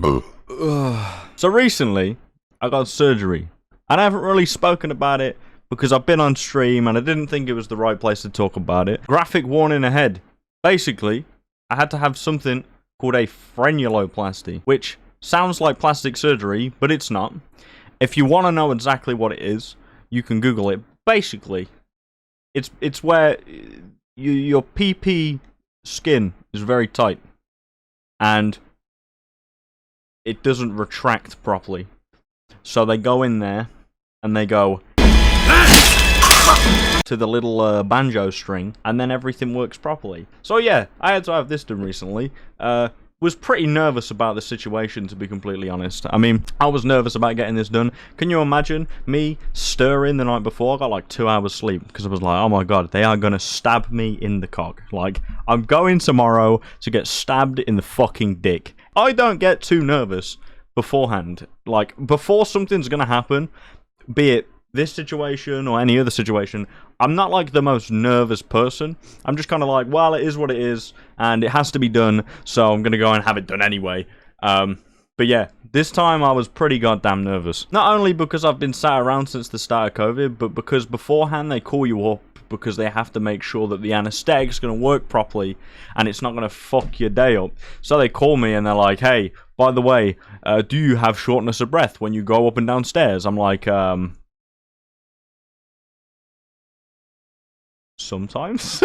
So recently, I got surgery, and I haven't really spoken about it because I've been on stream and I didn't think it was the right place to talk about it. Graphic warning ahead. Basically, I had to have something called a frenuloplasty, which sounds like plastic surgery, but it's not. If you want to know exactly what it is, you can Google it. Basically, it's where your PP skin is very tight, and it doesn't retract properly. So they go in there, and they go to the little banjo string, and then everything works properly. So yeah, I had to have this done recently. Was pretty nervous about the situation, to be completely honest. I mean, I was nervous about getting this done. Can you imagine me stirring the night before? I got like 2 hours sleep because I was like, oh my god, they are gonna stab me in the cock. Like, I'm going tomorrow to get stabbed in the fucking dick. I don't get too nervous beforehand. Like, before something's gonna happen, be it this situation or any other situation, I'm not like the most nervous person. I'm just kind of like, well, it is what it is, and it has to be done, so I'm gonna go and have it done anyway. But yeah, this time I was pretty goddamn nervous. Not only because I've been sat around since the start of COVID, but because beforehand they call you up because they have to make sure that the anesthetic's gonna work properly and it's not gonna fuck your day up. So they call me and they're like, hey, by the way, do you have shortness of breath when you go up and down stairs? I'm like, sometimes.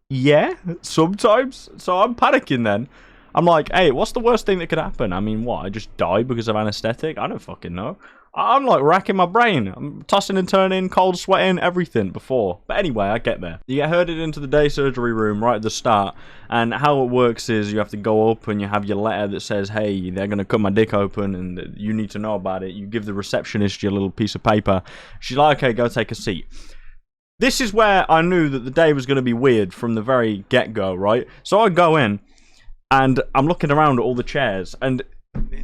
Yeah, sometimes. So I'm panicking then. I'm like, hey, what's the worst thing that could happen? I mean, what? I just die because of anesthetic? I don't fucking know. I'm like racking my brain. I'm tossing and turning, cold sweating, everything before. But anyway, I get there. You get herded into the day surgery room right at the start. And how it works is you have to go up and you have your letter that says, hey, they're going to cut my dick open and you need to know about it. You give the receptionist your little piece of paper. She's like, okay, go take a seat. This is where I knew that the day was going to be weird from the very get-go, right? So I go in, and I'm looking around at all the chairs, and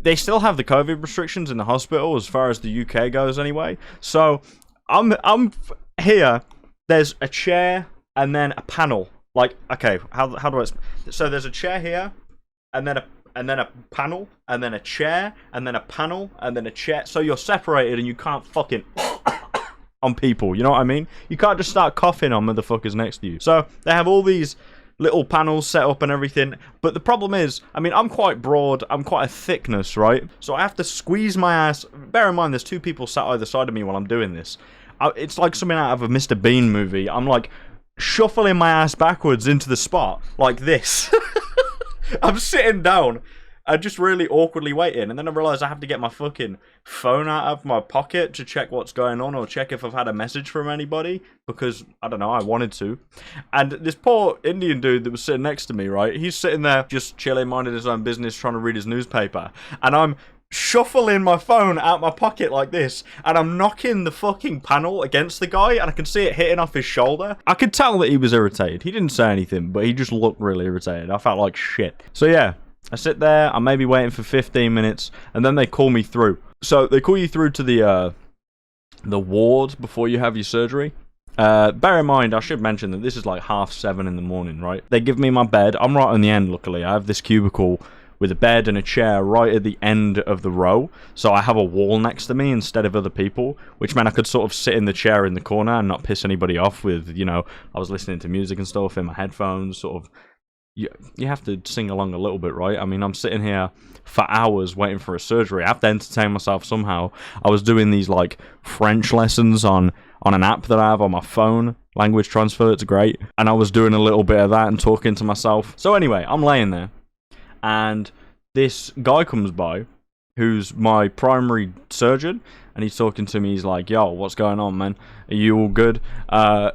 they still have the COVID restrictions in the hospital as far as the UK goes anyway. So I'm here, there's a chair, and then a panel. Like, okay, how do I... So there's a chair here, and then a panel, and then a chair, and then a panel, and then a chair. So you're separated, and you can't fucking... on people, you know what I mean? You can't just start coughing on motherfuckers next to you. So they have all these little panels set up and everything, but the problem is, I mean, I'm quite broad, I'm quite a thickness, right? So I have to squeeze my ass. Bear in mind, there's two people sat either side of me while I'm doing this. It's like something out of a Mr. Bean movie. I'm like shuffling my ass backwards into the spot like this. I'm sitting down. I'm just really awkwardly waiting, and then I realise I have to get my fucking phone out of my pocket to check what's going on or check if I've had a message from anybody, because, I don't know, I wanted to. And this poor Indian dude that was sitting next to me, right, he's sitting there just chilling, minding his own business, trying to read his newspaper, and I'm shuffling my phone out my pocket like this, and I'm knocking the fucking panel against the guy, and I can see it hitting off his shoulder. I could tell that he was irritated. He didn't say anything, but he just looked really irritated. I felt like shit. So yeah. I sit there, I'm maybe waiting for 15 minutes, and then they call me through. So, they call you through to the ward before you have your surgery. Bear in mind, I should mention that this is like 7:30 in the morning, right? They give me my bed. I'm right on the end, luckily. I have this cubicle with a bed and a chair right at the end of the row. So, I have a wall next to me instead of other people, which meant I could sort of sit in the chair in the corner and not piss anybody off with, you know, I was listening to music and stuff in my headphones, sort of. You have to sing along a little bit, right? I mean, I'm sitting here for hours waiting for a surgery. I have to entertain myself somehow. I was doing these, like, French lessons on an app that I have on my phone. Language transfer, it's great. And I was doing a little bit of that and talking to myself. So anyway, I'm laying there. And this guy comes by, who's my primary surgeon, and he's talking to me. He's like, yo, what's going on, man? Are you all good?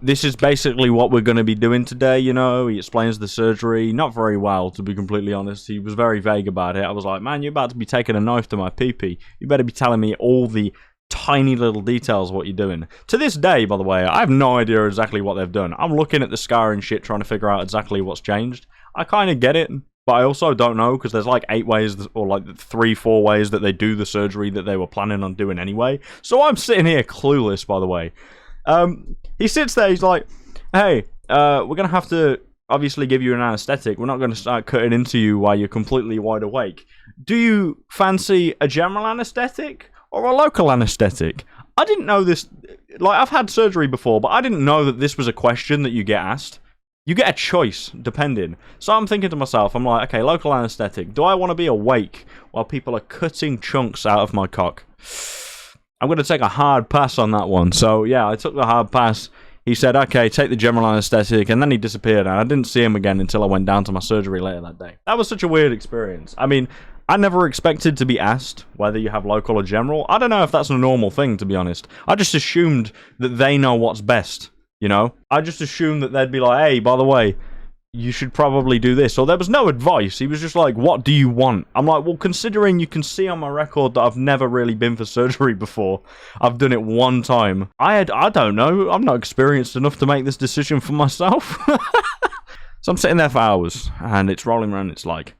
This is basically what we're going to be doing today, you know? He explains the surgery. Not very well, to be completely honest. He was very vague about it. I was like, man, you're about to be taking a knife to my pee-pee. You better be telling me all the tiny little details of what you're doing. To this day, by the way, I have no idea exactly what they've done. I'm looking at the scar and shit, trying to figure out exactly what's changed. I kind of get it, but I also don't know, because there's like 8 ways, or like 3-4 ways that they do the surgery that they were planning on doing anyway. So I'm sitting here clueless, by the way. He sits there, he's like, hey, we're going to have to obviously give you an anesthetic. We're not going to start cutting into you while you're completely wide awake. Do you fancy a general anesthetic or a local anesthetic? I didn't know this. Like, I've had surgery before, but I didn't know that this was a question that you get asked. You get a choice, depending. So I'm thinking to myself, I'm like, okay, local anesthetic. Do I want to be awake while people are cutting chunks out of my cock? I'm going to take a hard pass on that one. So, yeah, I took the hard pass. He said, okay, take the general anesthetic, and then he disappeared, and I didn't see him again until I went down to my surgery later that day. That was such a weird experience. I mean, I never expected to be asked whether you have local or general. I don't know if that's a normal thing, to be honest. I just assumed that they know what's best, you know? I just assumed that they'd be like, hey, by the way, you should probably do this. Or there was no advice. He was just like, what do you want? I'm like, well, considering you can see on my record that I've never really been for surgery before. I've done it one time. I don't know. I'm not experienced enough to make this decision for myself. So I'm sitting there for hours, and it's rolling around. It's like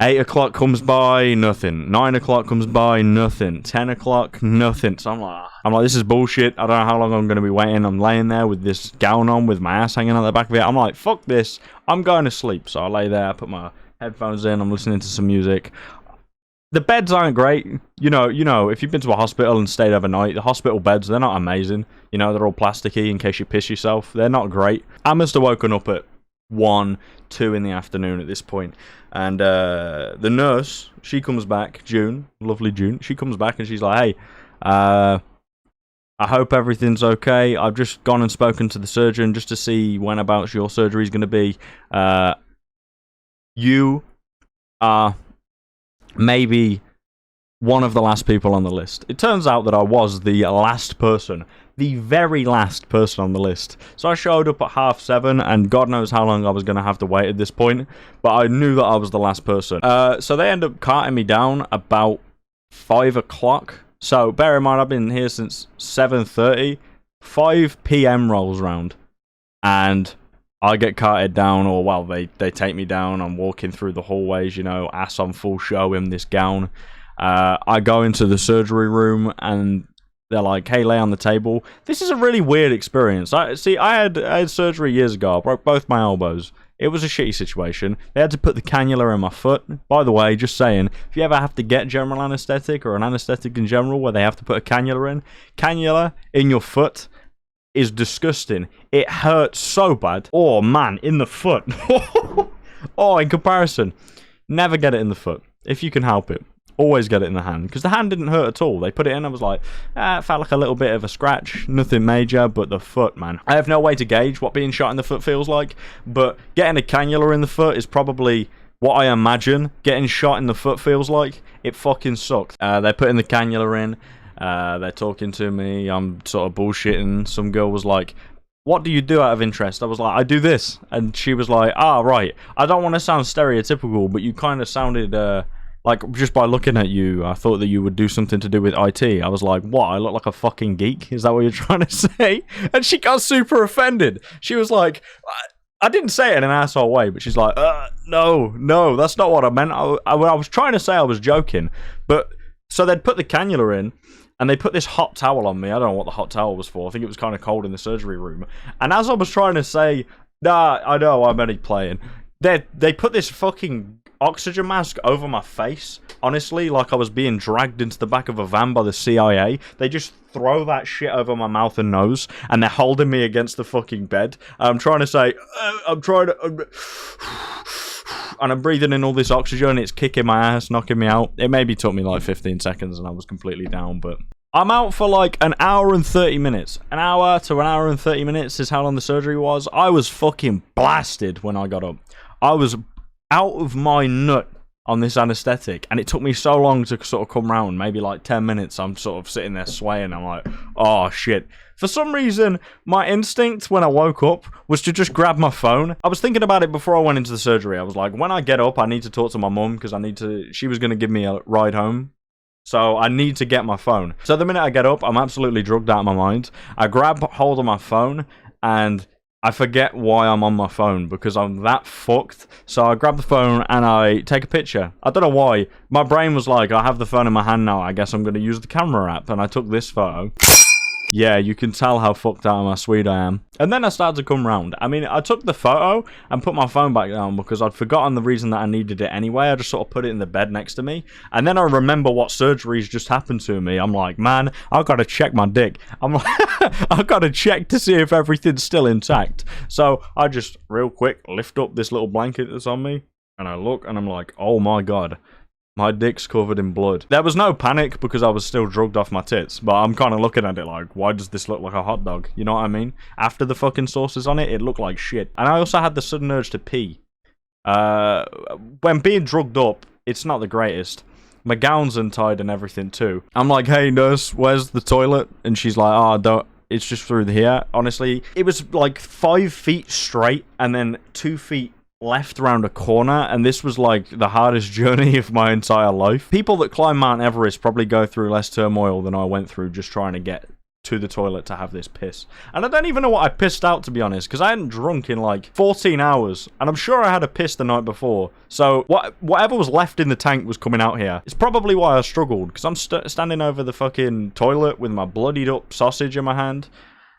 8 o'clock comes by, nothing. 9 o'clock comes by, nothing. 10 o'clock, nothing. So I'm like, this is bullshit. I don't know how long I'm going to be waiting. I'm laying there with this gown on, with my ass hanging out the back of it. I'm like, fuck this. I'm going to sleep. So I lay there, I put my headphones in, I'm listening to some music. The beds aren't great. You know, if you've been to a hospital and stayed overnight, the hospital beds, they're not amazing. You know, they're all plasticky in case you piss yourself. They're not great. I must have woken up at 1, 2 in the afternoon at this point. And the nurse, she comes back, June, lovely June, she comes back and she's like, hey, I hope everything's okay. I've just gone and spoken to the surgeon just to see when about your surgery is going to be. You are maybe one of the last people on the list. It turns out that I was the last person. The very last person on the list. So I showed up at 7:30, and God knows how long I was going to have to wait at this point, but I knew that I was the last person. So they end up carting me down about 5 o'clock. So bear in mind, I've been here since 7:30. 5 p.m. rolls round, and I get carted down, or well, they take me down. I'm walking through the hallways, you know, ass on full show in this gown. I go into the surgery room, and they're like, hey, lay on the table. This is a really weird experience. I had surgery years ago. I broke both my elbows. It was a shitty situation. They had to put the cannula in my foot. By the way, just saying, if you ever have to get general anesthetic or an anesthetic in general where they have to put a cannula in your foot is disgusting. It hurts so bad. Oh, man, in the foot. Oh, in comparison, never get it in the foot if you can help it. Always get it in the hand, because the hand didn't hurt at all. They put it in, I was like, it felt like a little bit of a scratch, nothing major, but the foot, man. I have no way to gauge what being shot in the foot feels like, but getting a cannula in the foot is probably what I imagine getting shot in the foot feels like. It fucking sucked. They're putting the cannula in, they're talking to me, I'm sort of bullshitting. Some girl was like, what do you do out of interest? I was like, I do this. And she was like, right. I don't want to sound stereotypical, but you kind of sounded, like, just by looking at you, I thought that you would do something to do with IT. I was like, what? I look like a fucking geek? Is that what you're trying to say? And she got super offended. She was like, I didn't say it in an asshole way, but she's like, no, that's not what I meant. I was trying to say I was joking. But, so they'd put the cannula in, and they put this hot towel on me. I don't know what the hot towel was for. I think it was kind of cold in the surgery room. And as I was trying to say, nah, I know, I'm only playing, they put this fucking oxygen mask over my face, honestly, like I was being dragged into the back of a van by the CIA. They just throw that shit over my mouth and nose, and they're holding me against the fucking bed. I'm trying to say, and I'm breathing in all this oxygen, it's kicking my ass, knocking me out. It maybe took me like 15 seconds and I was completely down, but I'm out for like an hour and 30 minutes. An hour to an hour and 30 minutes is how long the surgery was. I was fucking blasted when I got up. I was out of my nut on this anesthetic, and it took me so long to sort of come round, maybe like 10 minutes. I'm sort of sitting there swaying. I'm like, oh shit. For some reason, my instinct when I woke up was to just grab my phone. I was thinking about it before I went into the surgery. I was like, when I get up, I need to talk to my mum, because she was going to give me a ride home. So I need to get my phone. So the minute I get up, I'm absolutely drugged out of my mind. I grab hold of my phone, and I forget why I'm on my phone, because I'm that fucked. So I grab the phone and I take a picture. I don't know why. My brain was like, I have the phone in my hand now, I guess I'm going to use the camera app. And I took this photo. Yeah, you can tell how fucked out of my sweet I am. And then I started to come round. I mean, I took the photo and put my phone back down because I'd forgotten the reason that I needed it anyway. I just sort of put it in the bed next to me. And then I remember what surgeries just happened to me. I'm like, man, I've got to check my dick. I'm like, I've got to check to see if everything's still intact. So I just, real quick, lift up this little blanket that's on me. And I look and I'm like, oh my god. My dick's covered in blood. There was no panic because I was still drugged off my tits, but I'm kind of looking at it like, why does this look like a hot dog? You know what I mean? After the fucking sauces on it, it looked like shit. And I also had the sudden urge to pee. When being drugged up, it's not the greatest. My gown's untied and everything too. I'm like, hey nurse, where's the toilet? And she's like, oh, don't. It's just through here. Honestly, it was like 5 feet straight and then 2 feet left around a corner, and this was like the hardest journey of my entire life. People that climb Mount Everest probably go through less turmoil than I went through just trying to get to the toilet to have this piss. And I don't even know what I pissed out, to be honest, because I hadn't drunk in like 14 hours, and I'm sure I had a piss the night before. So whatever was left in the tank was coming out here. It's probably why I struggled, because I'm standing over the fucking toilet with my bloodied up sausage in my hand.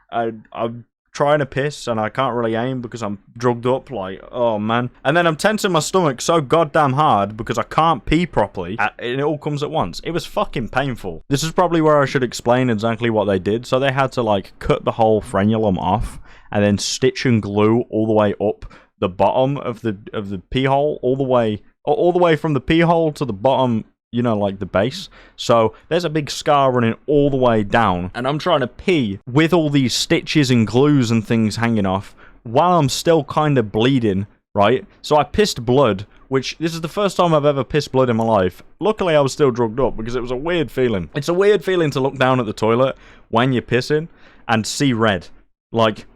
I'm trying to piss and I can't really aim because I'm drugged up, like, oh man. And then I'm tensing my stomach so goddamn hard because I can't pee properly, and it all comes at once. It was fucking painful. This is probably where I should explain exactly what they did. So they had to like cut the whole frenulum off and then stitch and glue all the way up the bottom of the pee hole, all the way from the pee hole to the bottom, you know, like the base. So there's a big scar running all the way down, and I'm trying to pee with all these stitches and glues and things hanging off while I'm still kind of bleeding, right? So I pissed blood, which this is the first time I've ever pissed blood in my life. Luckily I was still drugged up because it was a weird feeling. It's a weird feeling to look down at the toilet when you're pissing and see red. Like,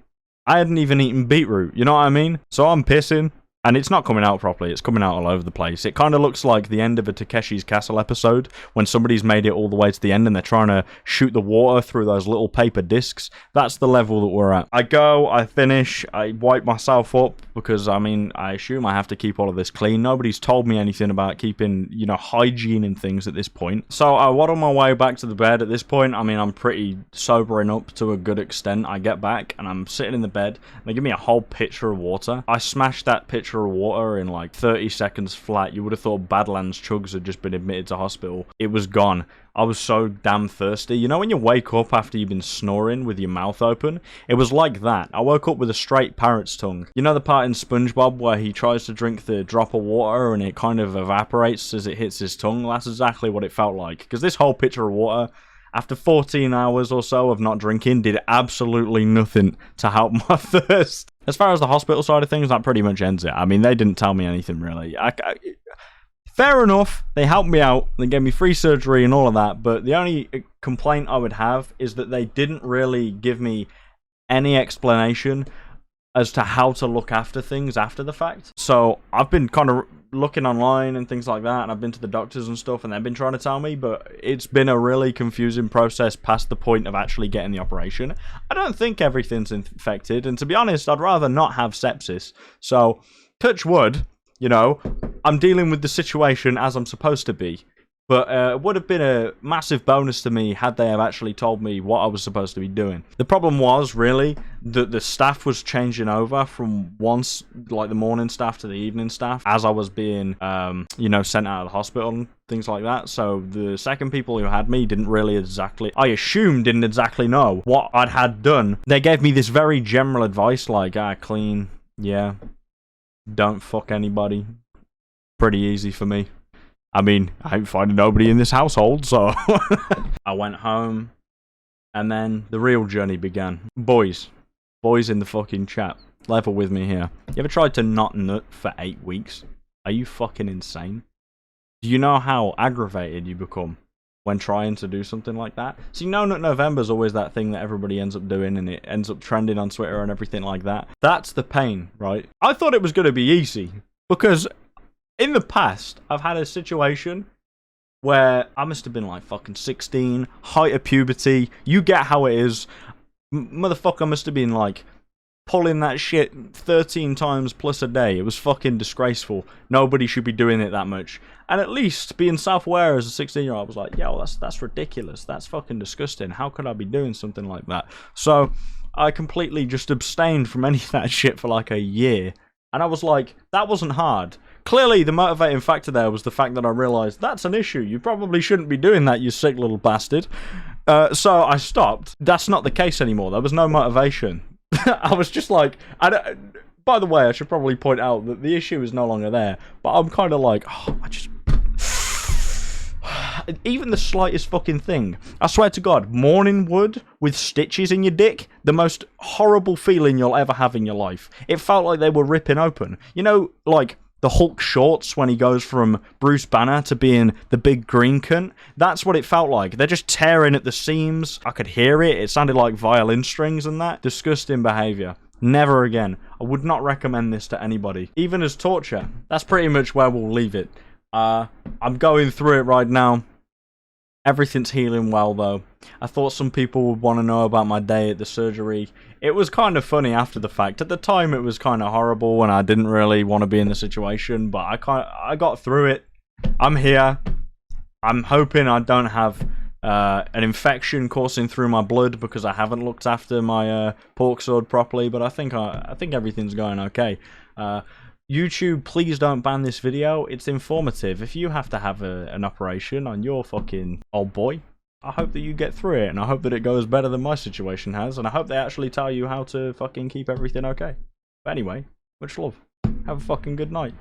I hadn't even eaten beetroot, you know what I mean? So I'm pissing, and it's not coming out properly. It's coming out all over the place. It kind of looks like the end of a Takeshi's Castle episode when somebody's made it all the way to the end and they're trying to shoot the water through those little paper discs. That's the level that we're at. I go, I finish, I wipe myself up because, I mean, I assume I have to keep all of this clean. Nobody's told me anything about keeping, you know, hygiene and things at this point. So I waddle my way back to the bed. At this point, I mean, I'm pretty sobering up to a good extent. I get back and I'm sitting in the bed and they give me a whole pitcher of water. I smash that pitcher of water in like 30 seconds flat. You would have thought Badlands Chugs had just been admitted to hospital. It was gone. I was so damn thirsty. You know when you wake up after you've been snoring with your mouth open? It was like that. I woke up with a straight parrot's tongue. You know the part in SpongeBob where he tries to drink the drop of water and it kind of evaporates as it hits his tongue? That's exactly what it felt like. Because this whole pitcher of water, after 14 hours or so of not drinking, did absolutely nothing to help my thirst. As far as the hospital side of things, that pretty much ends it. I mean, they didn't tell me anything really. Fair enough, they helped me out, they gave me free surgery and all of that, but the only complaint I would have is that they didn't really give me any explanation as to how to look after things after the fact. So I've been kind of looking online and things like that, and I've been to the doctors and stuff, and they've been trying to tell me, but it's been a really confusing process past the point of actually getting the operation. I don't think everything's infected, and to be honest, I'd rather not have sepsis. So, touch wood, you know, I'm dealing with the situation as I'm supposed to be. But it would have been a massive bonus to me had they have actually told me what I was supposed to be doing. The problem was, really, that the staff was changing over from once, like the morning staff to the evening staff, as I was being, you know, sent out of the hospital and things like that. So the second people who had me didn't really exactly, I assume, didn't exactly know what I'd had done. They gave me this very general advice, like, clean, yeah, don't fuck anybody. Pretty easy for me. I mean, I ain't finding nobody in this household, so... I went home, and then the real journey began. Boys in the fucking chat, level with me here. You ever tried to not nut for 8 weeks? Are you fucking insane? Do you know how aggravated you become when trying to do something like that? See, No Nut November's always that thing that everybody ends up doing, and it ends up trending on Twitter and everything like that. That's the pain, right? I thought it was going to be easy, because... in the past, I've had a situation where I must have been like fucking 16, height of puberty, you get how it is. Motherfucker must have been like pulling that shit 13 times plus a day. It was fucking disgraceful. Nobody should be doing it that much. And at least being self-aware as a 16-year-old, I was like, yo, that's ridiculous. That's fucking disgusting. How could I be doing something like that? So I completely just abstained from any of that shit for like a year. And I was like, that wasn't hard. Clearly, the motivating factor there was the fact that I realised that's an issue. You probably shouldn't be doing that, you sick little bastard. So I stopped. That's not the case anymore. There was no motivation. I was just like, by the way, I should probably point out that the issue is no longer there. But I'm kind of like, oh, even the slightest fucking thing. I swear to God, morning wood with stitches in your dick, the most horrible feeling you'll ever have in your life. It felt like they were ripping open. You know, like the Hulk shorts when he goes from Bruce Banner to being the big green cunt. That's what it felt like. They're just tearing at the seams. I could hear it. It sounded like violin strings and that. Disgusting behaviour. Never again. I would not recommend this to anybody. Even as torture. That's pretty much where we'll leave it. I'm going through it right now. Everything's healing well, though. I thought some people would want to know about my day at the surgery. It was kind of funny after the fact. At the time, it was kind of horrible, and I didn't really want to be in the situation, but I got through it. I'm here. I'm hoping I don't have an infection coursing through my blood because I haven't looked after my pork sword properly, but I think everything's going okay. YouTube, please don't ban this video. It's informative. If you have to have an operation on your fucking old boy, I hope that you get through it, and I hope that it goes better than my situation has, and I hope they actually tell you how to fucking keep everything okay. But anyway, much love. Have a fucking good night.